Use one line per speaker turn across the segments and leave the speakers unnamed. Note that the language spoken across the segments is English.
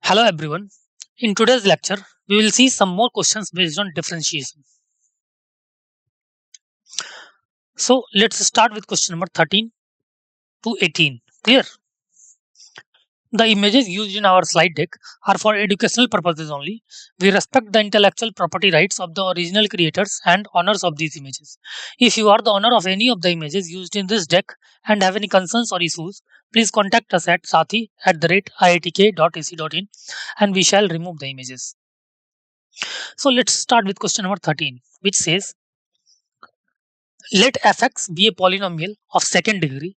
Hello everyone. In today's lecture, we will see some more questions based on differentiation. So let's start with question number 13 to 18. Clear? The images used in our slide deck are for educational purposes only. We respect the intellectual property rights of the original creators and owners of these images. If you are the owner of any of the images used in this deck and have any concerns or issues, please contact us at sathi@iitk.ac.in and we shall remove the images. So let's start with question number 13, which says, let fx be a polynomial of second degree.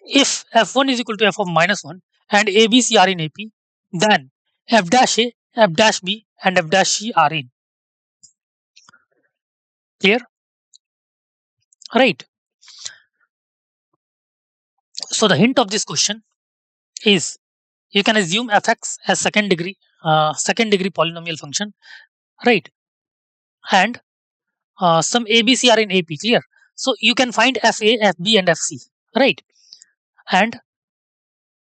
If f1 is equal to f of minus 1 and a, b, c are in AP, then f dash a, f dash b and f dash c are in. Clear? Right. So the hint of this question is you can assume fx as second degree polynomial function, right? And some a, b, c are in AP. Clear? So you can find fa, fb and fc, right? And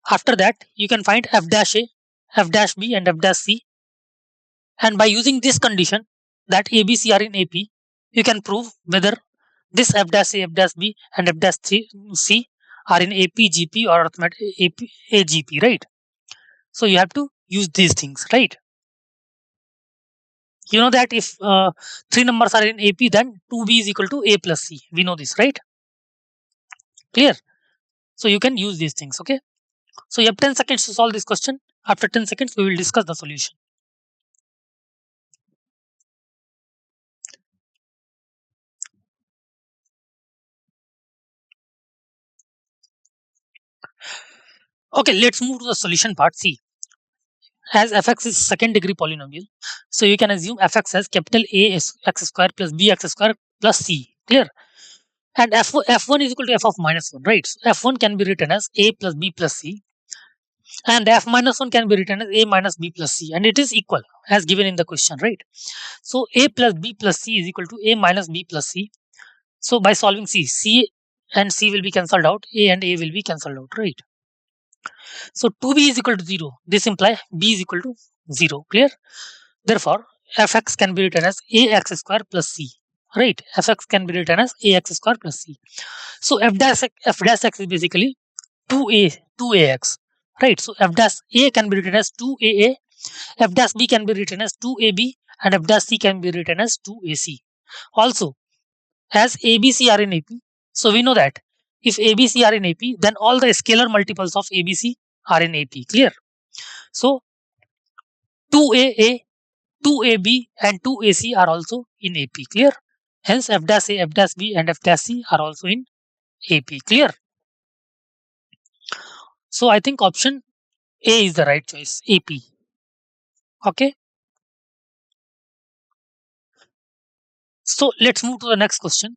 after that, you can find f dash a, f dash b and f dash c. And by using this condition that a, b, c are in AP, you can prove whether this f dash a, f dash b and f dash c are in AP, GP or arithmetic AP, AGP, right? So you have to use these things, right? You know that if three numbers are in AP, then 2b is equal to a plus c. We know this, right? Clear? So you can use these things, okay? So you have 10 seconds to solve this question. After 10 seconds, we will discuss the solution. Okay, let's move to the solution part. See, as fx is second degree polynomial, so you can assume fx as capital A is x square plus b x square plus c. Clear? And f1 is equal to f of minus 1, right? So f1 can be written as a plus b plus c, and f minus 1 can be written as a minus b plus c, and it is equal as given in the question, right? So a plus b plus c is equal to a minus b plus c. So by solving c and c will be cancelled out, a and a will be cancelled out, right? So 2b is equal to 0. This implies b is equal to 0. Clear? Therefore, fx can be written as ax square plus c. Right? Fx can be written as ax square plus c. So f dash x is basically 2ax. Right? So f dash a can be written as 2aa, f dash b can be written as 2ab, and f dash c can be written as 2ac. Also, as ABC are in AP, so we know that if ABC are in AP, then all the scalar multiples of ABC are in AP. Clear? So 2AA, 2AB and 2AC are also in AP. Clear? Hence F dash A, F dash B and F dash C are also in AP. Clear? So I think option A is the right choice. AP. Okay. So let's move to the next question.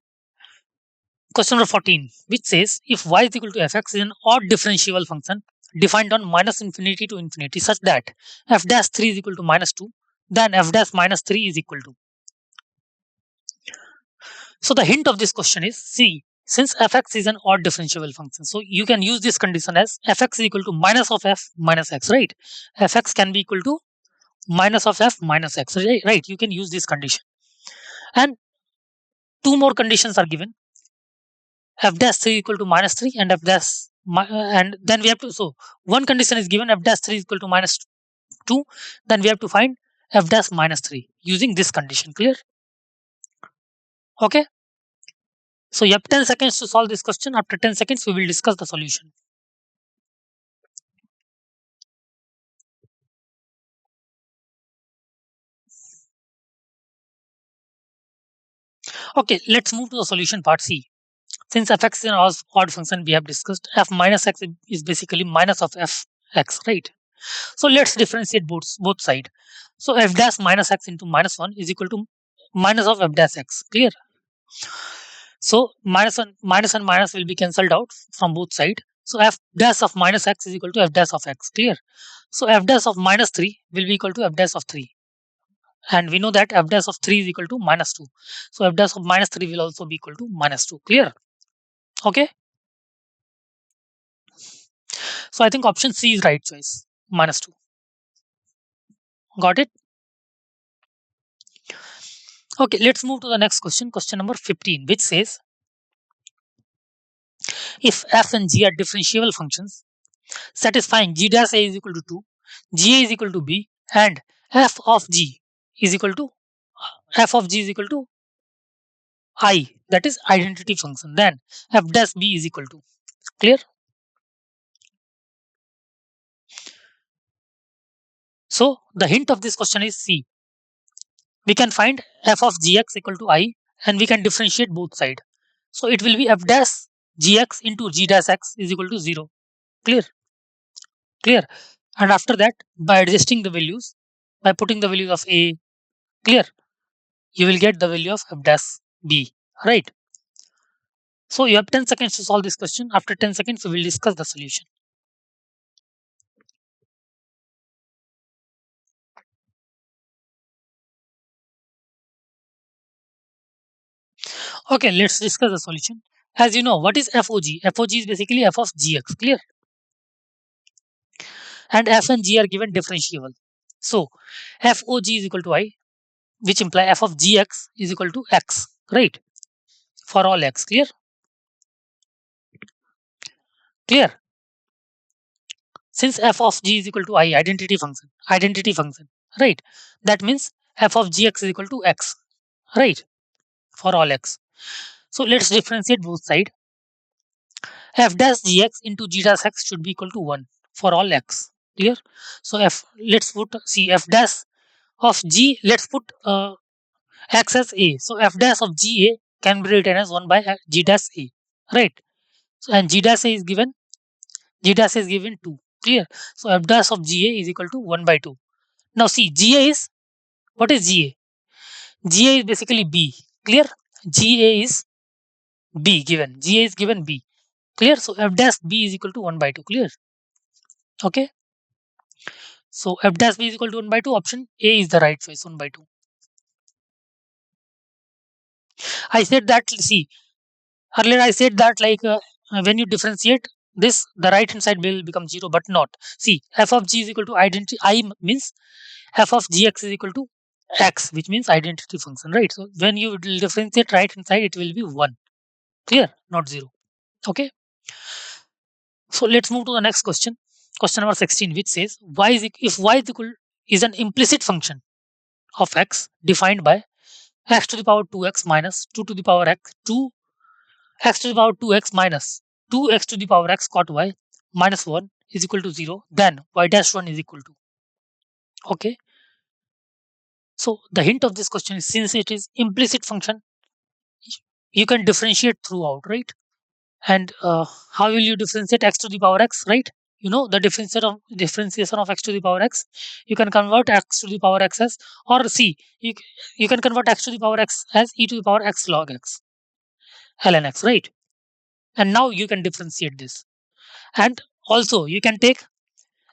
Question number 14, which says if y is equal to fx is an odd differentiable function defined on minus infinity to infinity such that f dash 3 is equal to minus 2, then f dash minus 3 is equal to. So the hint of this question is, see, since fx is an odd differentiable function, so you can use this condition as fx is equal to minus of f minus x, right? Fx can be equal to minus of f minus x, right? You can use this condition. And two more conditions are given. F dash 3 equal to minus 3 and f dash and then we have to, so one condition is given f dash 3 is equal to minus 2, then we have to find f dash minus 3 using this condition. Clear? Okay. So you have 10 seconds to solve this question. After 10 seconds, we will discuss the solution. Okay, let's move to the solution part. C. Since fx is an odd function we have discussed, f minus x is basically minus of fx, right? So let's differentiate both sides. So f dash minus x into minus 1 is equal to minus of f dash x. Clear? So minus and minus will be cancelled out from both sides. So f dash of minus x is equal to f dash of x. Clear? So f dash of minus 3 will be equal to f dash of 3. And we know that f dash of 3 is equal to minus 2. So f dash of minus 3 will also be equal to minus 2. Clear? Okay. So I think option C is right choice. Minus 2. Got it? Okay, let's move to the next question. Question number 15, which says if f and g are differentiable functions satisfying g dash a is equal to 2, g a is equal to b, and f of g is equal to I, that is identity function, then f dash b is equal to. Clear? So the hint of this question is C. We can find f of gx equal to I and we can differentiate both sides. So it will be f dash gx into g dash x is equal to 0. Clear? Clear. And after that, by adjusting the values, by putting the values of a, clear, you will get the value of f dash b. Right? So you have 10 seconds to solve this question. After 10 seconds, we will discuss the solution. Okay, let's discuss the solution. As you know, what is FOG? FOG is basically f of gx. Clear? And f and g are given differentiable. So FOG is equal to I, which imply f of gx is equal to x, right? For all x. Clear? Clear? Since f of g is equal to I, identity function, right? That means f of gx is equal to x, right? For all x. So let's differentiate both sides. F dash gx into g dash x should be equal to 1 for all x. Clear? So let's put f dash of g, let's put x as a. So f dash of ga can be written as 1 by g dash a, right? So, and g dash a is given, 2. Clear? So f dash of ga is equal to 1 by 2. Now see, ga is, what is ga? Ga is basically b. Clear? Ga is b given. Ga is given b. Clear? So f dash b is equal to 1 by 2. Clear? Okay. So f dash b is equal to 1 by 2. Option A is the right choice, 1 by 2. I said that, see, earlier I said that when you differentiate this, the right hand side will become 0, but not. See, f of g is equal to identity. I means f of gx is equal to x, which means identity function, right? So when you differentiate right hand side, it will be 1. Clear? Not 0. Okay. So let's move to the next question. Question number 16, which says if y is equal is an implicit function of x defined by x to the power 2x minus 2 to the power x 2 x to the power 2x minus 2x to the power x cot y minus 1 is equal to 0, then y dash 1 is equal to. Okay. So the hint of this question is, since it is implicit function, you can differentiate throughout, right? And how will you differentiate x to the power x, right? You know the differentiation of x to the power x. You can convert x to the power x as, or c, you can convert x to the power x as e to the power x log x ln x, right? And now you can differentiate this. And also you can take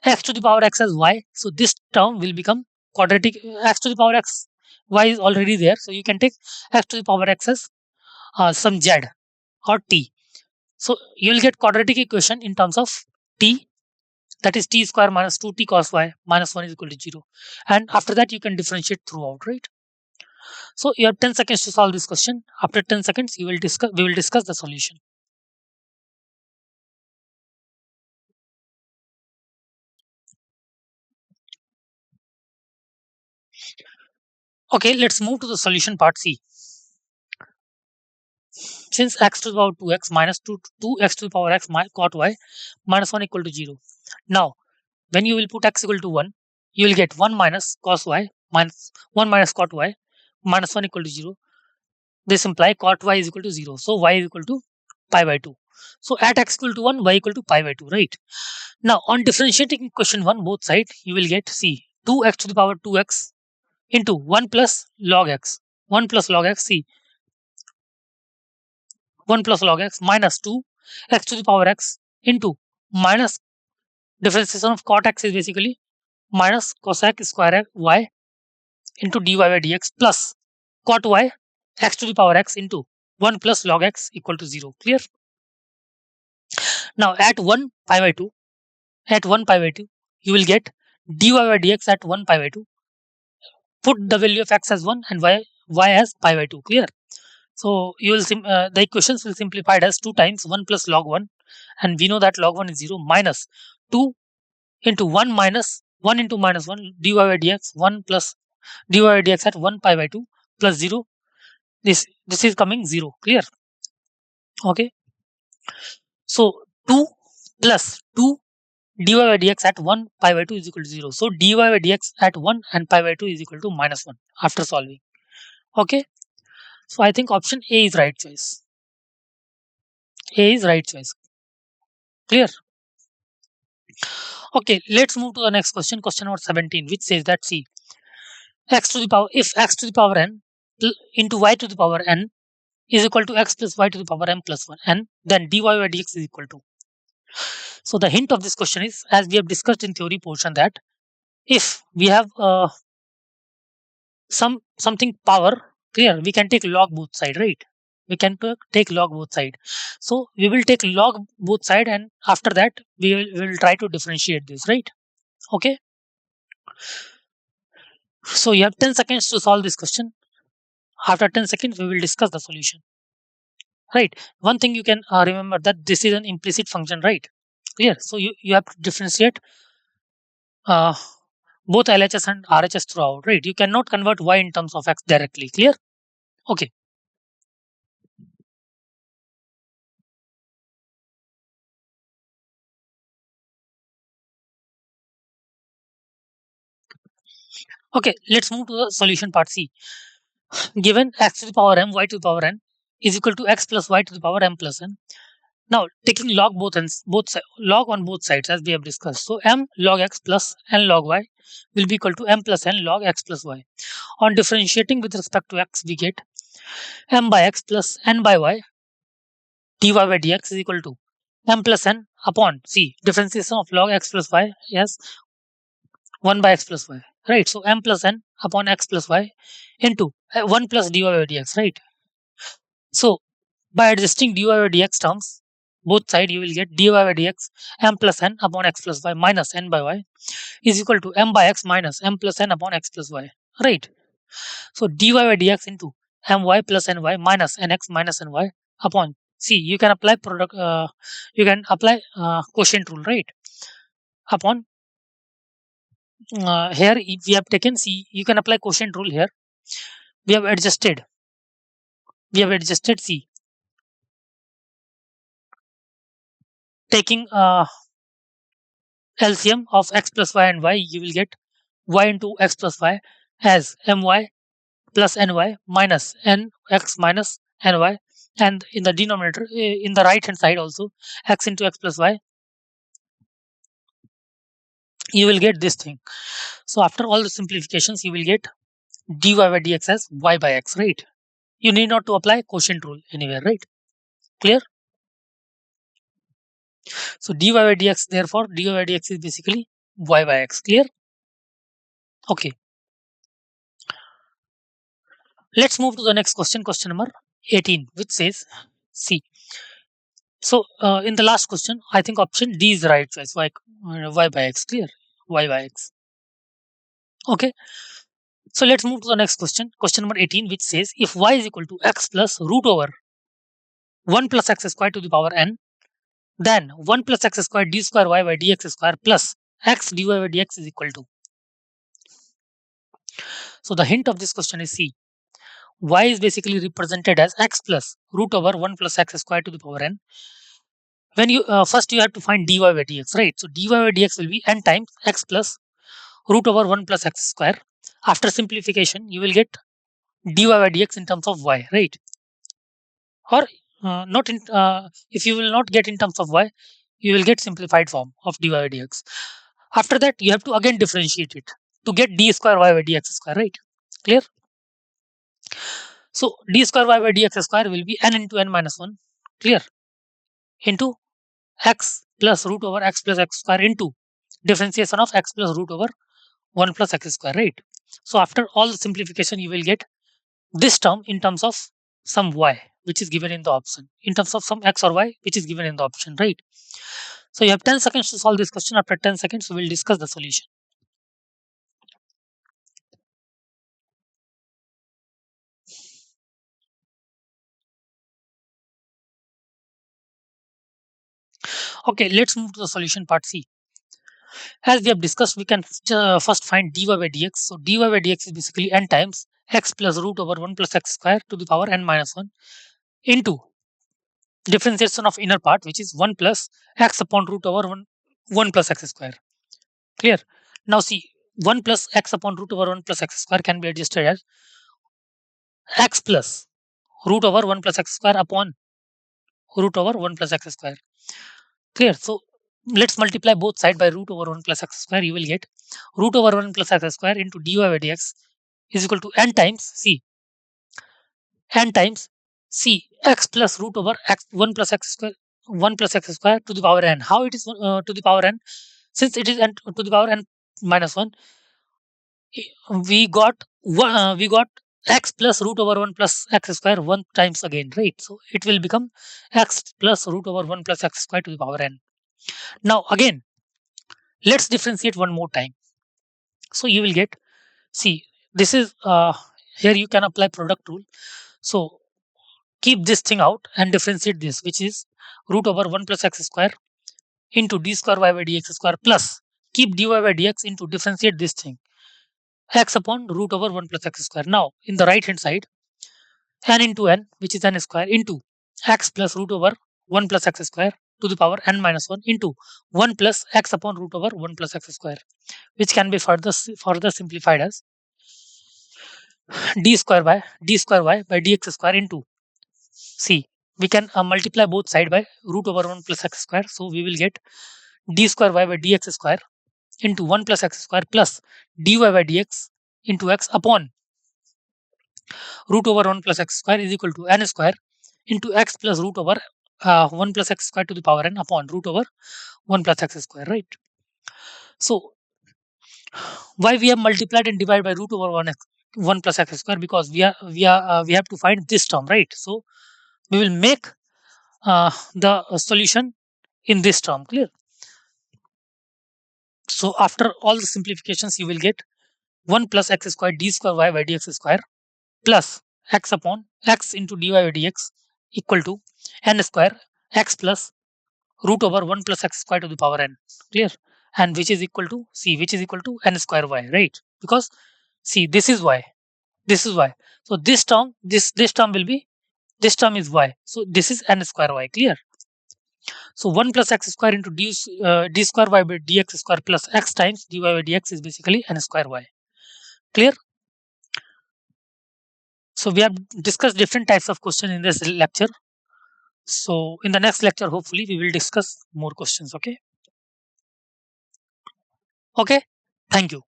x to the power x as y. So this term will become quadratic. X to the power x, y is already there. So you can take x to the power x as some z or t. So you will get quadratic equation in terms of t, that is t square minus 2t cos y minus 1 is equal to 0. And after that, you can differentiate throughout, right? So you have 10 seconds to solve this question. After 10 seconds, we will discuss the solution. Okay, let's move to the solution part C. Since x to the power 2x minus 2x to the power x cot y minus 1 equal to 0. Now, when you will put x equal to 1, you will get 1 minus cos y minus 1 minus cot y minus 1 equal to 0. This implies cot y is equal to 0. So y is equal to pi by 2. So at x equal to 1, y equal to pi by 2, right? Now, on differentiating equation 1, both sides, you will get, see, 2x to the power 2x into 1 plus log x. 1 plus log x, see, 1 plus log x minus 2 x to the power x into minus differentiation of cot x is basically minus cosec square y into dy by dx plus cot y x to the power x into 1 plus log x equal to 0. Clear? Now at 1 pi by 2, you will get dy by dx at 1 pi by 2 put the value of x as 1 and y as pi by 2. Clear? So you will the equations will simplified as 2 times 1 plus log 1, and we know that log 1 is 0, minus 2 into 1 minus 1 into minus 1 dy by dx, 1 plus dy by dx at 1 pi by 2 plus 0. This is coming 0. Clear? Okay. So 2 plus 2 dy by dx at 1 pi by 2 is equal to 0. So dy by dx at 1 and pi by 2 is equal to minus 1 after solving. Okay. So I think option A is right choice. A is right choice. Clear? Okay, let's move to the next question, question number 17, which says that see, x to the power, if x to the power n into y to the power n is equal to x plus y to the power m plus 1 n, then dy by dx is equal to. So the hint of this question is, as we have discussed in theory portion, that if we have something power, clear, we can take log both side, right? We can take log both side. So we will take log both side, and after that we will try to differentiate this, right? Okay. So you have 10 seconds to solve this question. After 10 seconds, we will discuss the solution. Right. One thing you can remember, that this is an implicit function, right? Clear. So you have to differentiate uh, both LHS and RHS throughout, right? You cannot convert y in terms of x directly. Clear? Okay. Okay. Let's move to the solution part C. Given x to the power m, y to the power n is equal to x plus y to the power m plus n. Now taking log log on both sides, as we have discussed. So m log x plus n log y will be equal to m plus n log x plus y. On differentiating with respect to x, we get m by x plus n by y dy by dx is equal to m plus n upon c, differentiation of log x plus y, yes, 1 by x plus y, right? So m plus n upon x plus y into 1 plus dy by dx, right? So by adjusting dy by dx terms, both side you will get dy by dx m plus n upon x plus y minus n by y is equal to m by x minus m plus n upon x plus y, right? So dy by dx into my plus ny minus nx minus ny upon c. You can apply quotient rule, right? Upon here, if we have taken c, you can apply quotient rule here. We have adjusted c, taking LCM of x plus y and y. You will get y into x plus y as my plus ny minus nx minus ny, and in the denominator, in the right hand side also, x into x plus y, you will get this thing. So after all the simplifications, you will get dy by dx as y by x, right? You need not to apply quotient rule anywhere, right? Clear? So dy by dx, therefore dy by dx is basically y by x. Clear? Okay. Let's move to the next question, question number 18, which says C. So in the last question, I think option D is the right choice. Y by x. Clear? Y by x. Okay. So let's move to the next question, question number 18, which says if y is equal to x plus root over 1 plus x squared to the power n, then 1 plus x squared d square y by dx square plus x dy by dx is equal to. So the hint of this question is C. Y is basically represented as x plus root over 1 plus x squared to the power n. When you first you have to find dy by dx, right? So dy by dx will be n times x plus root over 1 plus x square. After simplification, you will get dy by dx in terms of y, right? Or not in if you will not get in terms of y, you will get simplified form of dy by dx. After that, you have to again differentiate it to get d square y by dx square, right? Clear? So d square y by dx square will be n into n minus 1, clear, into x plus root over x plus x square into differentiation of x plus root over 1 plus x square, right? So after all the simplification, you will get this term in terms of some y, which is given in the option, in terms of some x or y, which is given in the option, right? So you have 10 seconds to solve this question. After 10 seconds, we will discuss the solution. Okay, let's move to the solution part C. As we have discussed, we can first find dy by dx. So dy by dx is basically n times x plus root over 1 plus x square to the power n minus 1 into differentiation of inner part, which is 1 plus x upon root over 1 plus x square. Clear? Now see, 1 plus x upon root over 1 plus x square can be adjusted as x plus root over 1 plus x square upon root over 1 plus x square. Clear? So let's multiply both side by root over 1 plus x square. You will get root over 1 plus x square into dy by dx is equal to n times c x plus root over x 1 plus x square 1 plus x square to the power n. How it is to the power n? Since it is n to the power n minus 1, we got x plus root over 1 plus x square 1 times again, right? So it will become x plus root over 1 plus x square to the power n. Now again, let's differentiate one more time. So you will get, see, this is here you can apply product rule. So keep this thing out and differentiate this, which is root over 1 plus x square into d square y by dx square plus keep dy by dx into differentiate this thing x upon root over 1 plus x square. Now in the right hand side, n into n, which is n square, into x plus root over 1 plus x square to the power n minus 1 into 1 plus x upon root over 1 plus x square, which can be further simplified as d square y by dx square into c. We can multiply both side by root over 1 plus x square. So we will get d square y by dx square into 1 plus x square plus dy by dx into x upon root over 1 plus x square is equal to n square into x plus root over 1 plus x square to the power n upon root over 1 plus x square, right? So why we have multiplied and divided by root over 1 plus x square? Because we have to find this term, right? So we will make the solution in this term. Clear? So after all the simplifications, you will get 1 plus x square d square y by dx square plus x upon x into dy by dx equal to n square x plus root over 1 plus x square to the power n. Clear? And which is equal to c, which is equal to n square y, right? Because see, this is y, this is y. So this term, this term will be, this term is y. So this is n square y. Clear? So 1 plus x square into d square y by dx square plus x times dy by dx is basically n square y. Clear? So we have discussed different types of questions in this lecture. So in the next lecture, hopefully we will discuss more questions. Okay. Okay. Thank you.